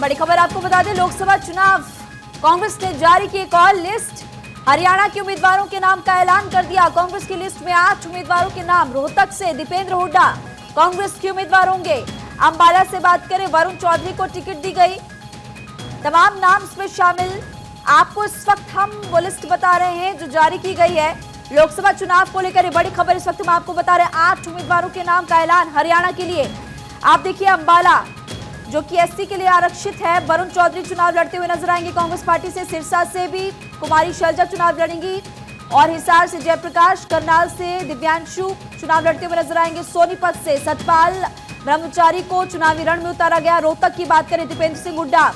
बड़ी खबर आपको बता दें, लोकसभा चुनाव कांग्रेस ने जारी की एक और लिस्ट। हरियाणा के उम्मीदवारों के नाम का ऐलान कर दिया। कांग्रेस की लिस्ट में 8 उम्मीदवारों के नाम। रोहतक से दीपेंद्र हुड्डा कांग्रेस के उम्मीदवार होंगे। अंबाला से बात करें, वरुण चौधरी को टिकट दी गई। तमाम नाम इसमें शामिल। आपको इस वक्त हम वो लिस्ट बता रहे हैं जो जारी की गई है लोकसभा चुनाव को लेकर। बड़ी खबर इस वक्त हम आपको बता रहे हैं, 8 उम्मीदवारों के नाम का ऐलान हरियाणा के लिए। आप देखिए, अंबाला जो कि एससी के लिए आरक्षित है, वरुण चौधरी चुनाव लड़ते हुए नजर आएंगे कांग्रेस पार्टी से। सिरसा से भी कुमारी शैलजा चुनाव लड़ेंगी और हिसार से जयप्रकाश, करनाल से दिव्यांशु चुनाव लड़ते हुए नजर आएंगे। सोनीपत से सतपाल ब्रह्मचारी को चुनावी रण में उतारा गया। रोहतक की बात करें, दीपेंद्र सिंह हुड्डा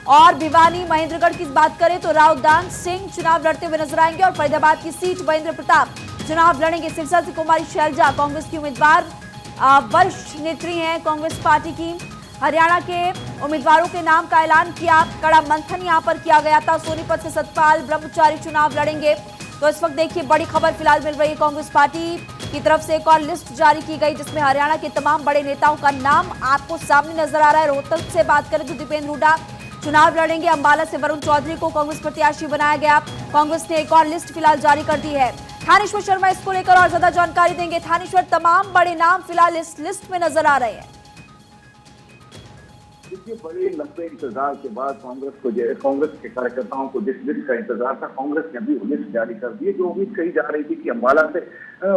और भिवानी महेंद्रगढ़ की बात करें तो रावदान सिंह चुनाव लड़ते हुए नजर आएंगे और फरीदाबाद की सीट महेंद्र प्रताप चुनाव लड़ेंगे। सिरसा से कुमारी शैलजा कांग्रेस की उम्मीदवार, वरिष्ठ नेत्री हैं कांग्रेस पार्टी की। हरियाणा के उम्मीदवारों के नाम का ऐलान किया, कड़ा मंथन यहां पर किया गया था। सोनीपत से सतपाल ब्रह्मचारी चुनाव लड़ेंगे। तो इस वक्त देखिए, बड़ी खबर फिलहाल मिल रही है। कांग्रेस पार्टी की तरफ से एक और लिस्ट जारी की गई जिसमें हरियाणा के तमाम बड़े नेताओं का नाम आपको सामने नजर आ रहा है। रोहतक से बात करें तो दीपेंद्र हुड्डा चुनाव लड़ेंगे। अंबाला से वरुण चौधरी को कांग्रेस प्रत्याशी बनाया गया। कांग्रेस ने एक और लिस्ट फिलहाल जारी कर दी है। थानेश्वर शर्मा इसको लेकर और ज्यादा जानकारी देंगे। थानेश्वर, तमाम बड़े नाम फिलहाल इस लिस्ट में नजर आ रहे हैं। देखिए, बड़े लंबे इंतजार के बाद कांग्रेस के कार्यकर्ताओं को जिस लिस्ट का इंतजार था, कांग्रेस ने भी लिस्ट जारी कर दी है। जो उम्मीद कही जा रही थी कि अंबाला से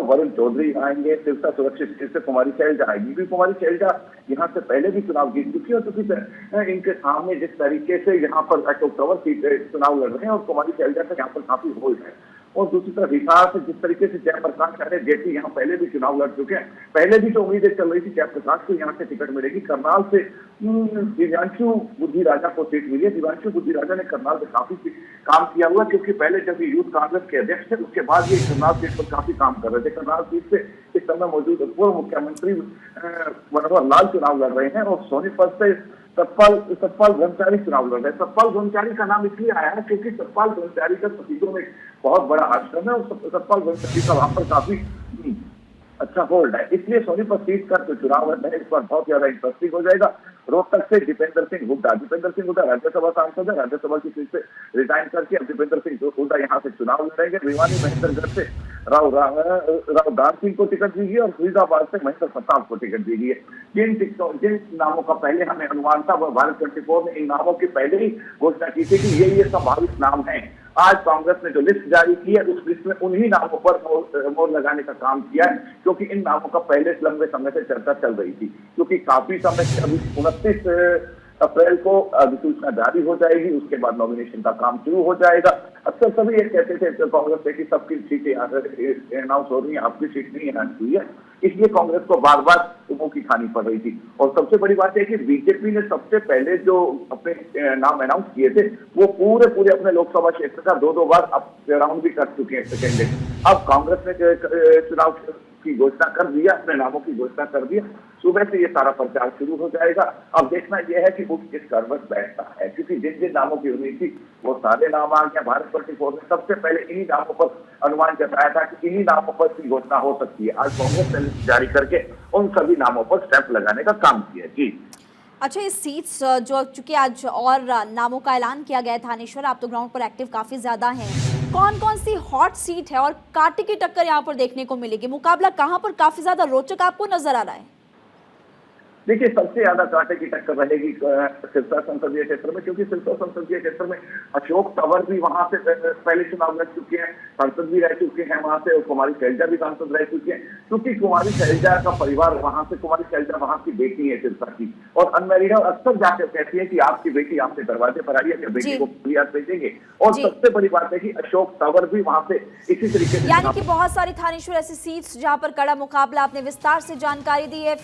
वरुण चौधरी आएंगे, सिरसा सुरक्षित सीट से कुमारी शैलजा आएगी, भी कुमारी शैलजा यहाँ से पहले भी चुनाव जीत चुकी है और क्योंकि इनके सामने जिस तरीके से यहाँ पर अशोक तंवर सीट चुनाव लड़ रहे हैं और कुमारी शैलजा का यहाँ पर काफी होल्ड है। और दूसरी तरफ हिसार से जिस तरीके से जयप्रकाश जेटी यहाँ पहले भी चुनाव लड़ चुके हैं, पहले भी जो उम्मीदें चल रही थी जयप्रकाश को यहाँ से टिकट मिलेगी। करनाल से दिव्यांशु बुद्धि राजा को सीट मिली है। दिव्यांशु बुद्धि राजा ने करनाल में काफी काम किया हुआ, क्योंकि पहले जब ये यूथ कांग्रेस के अध्यक्ष थे उसके बाद ये करनाल सीट पर काफी काम कर रहे थे। करनाल सीट से इस समय मौजूद पूर्व मुख्यमंत्री मनोहर लाल चुनाव लड़ रहे हैं और सोनीपत से सतपाल ब्रह्मचारी चुनाव लड़ रहे हैं। सतपाल ब्रह्मचारी का नाम इसलिए आया है क्योंकि सतपाल ब्रह्मचारी का सतीशों में बहुत बड़ा आश्रम है और सतपाल ब्रह्मचारी का वहां पर काफी अच्छा होल्ड है, इसलिए सोनीपत सीट का जो चुनाव है इस बार बहुत ज्यादा इंटरेस्टिंग हो जाएगा। रोहतक से दीपेंद्र सिंह हुड्डा राज्यसभा सांसद है, राज्यसभा की सीट से रिजाइन करके अब दीपेंद्र सिंह हुड्डा यहाँ से चुनाव लड़ेंगे। भिवानी महेंद्रगढ़ से रावदान सिंह को टिकट दी गई और फरीदाबाद से महेंद्र प्रताप को टिकट दी गई है। जिन नामों का पहले हमें अनुमान था, वह भारत 24 ने इन नामों की पहले ही घोषणा की थी कि ये संभावित नाम है। आज कांग्रेस ने जो लिस्ट जारी की है उस लिस्ट में उन्हीं नामों पर मोहर लगाने का काम किया है, क्योंकि इन नामों का पहले लंबे समय से चर्चा चल रही थी। क्योंकि काफी समय से अभी 29 अप्रैल को अधिसूचना जारी हो जाएगी, उसके बाद नॉमिनेशन का काम शुरू हो जाएगा। अक्सर सभी ये कहते थे कांग्रेस से कि सबकी सीटें अनाउंस हो रही है, आपकी सीट नहीं अनाउंस हुई है, इसलिए कांग्रेस को बार बार मुंह की खानी पड़ रही थी। और सबसे बड़ी बात है कि बीजेपी ने सबसे पहले जो अपने नाम अनाउंस किए थे वो पूरे अपने लोकसभा क्षेत्र का 2-2 बार राउंड भी कर चुके हैं कैंडिडेट। अब कांग्रेस ने चुनाव की घोषणा कर दिया, अपने नामों की घोषणा कर दिया। सुबह से ये सारा प्रचार शुरू हो जाएगा। अब देखना यह है कि वो किस करवट बैठता है, क्योंकि जिन जिन नामों की उम्मीद थी वो सारे नाम आ गए। भारत 24 ने सबसे पहले इन्हीं नामों पर अनुमान जताया था कि इन्हीं नामों पर की घोषणा हो सकती है। आज कांग्रेस ने लिस्ट जारी करके उन सभी नामों पर स्टैंप लगाने का काम किया। जी अच्छा, ये सीट्स जो चूंकि आज और नामों का ऐलान किया गया है, थानेश्वर आप तो ग्राउंड पर एक्टिव काफी ज्यादा हैं, कौन कौन सी हॉट सीट है और कांटे की टक्कर यहाँ पर देखने को मिलेगी? मुकाबला कहाँ पर काफी ज्यादा रोचक आपको नजर आ रहा है? देखिए, सबसे ज्यादा कांटे की टक्कर रहेगी सिरसा संसदीय क्षेत्र में, क्योंकि सिरसा संसदीय क्षेत्र में अशोक तंवर भी वहां से पहले चुनाव लड़ चुके हैं, सांसद भी रह चुके हैं वहां से, और कुमारी शैलजा भी सांसद रह चुके हैं। क्योंकि कुमारी शैलजा का परिवार वहां से, कुमारी शैलजा वहां की बेटी है सिरसा की, और अनमैरिड अक्सर जाकर कहती है कि आपकी बेटी आपके दरवाजे पर आई है, बेटी को फरियाद भेजेंगे। और सबसे बड़ी बात है कि अशोक तंवर भी वहां से इसी तरीके से, यानी कि बहुत सारी थानेश्वर ऐसी सीट्स जहां पर कड़ा मुकाबला, आपने विस्तार से जानकारी दी है।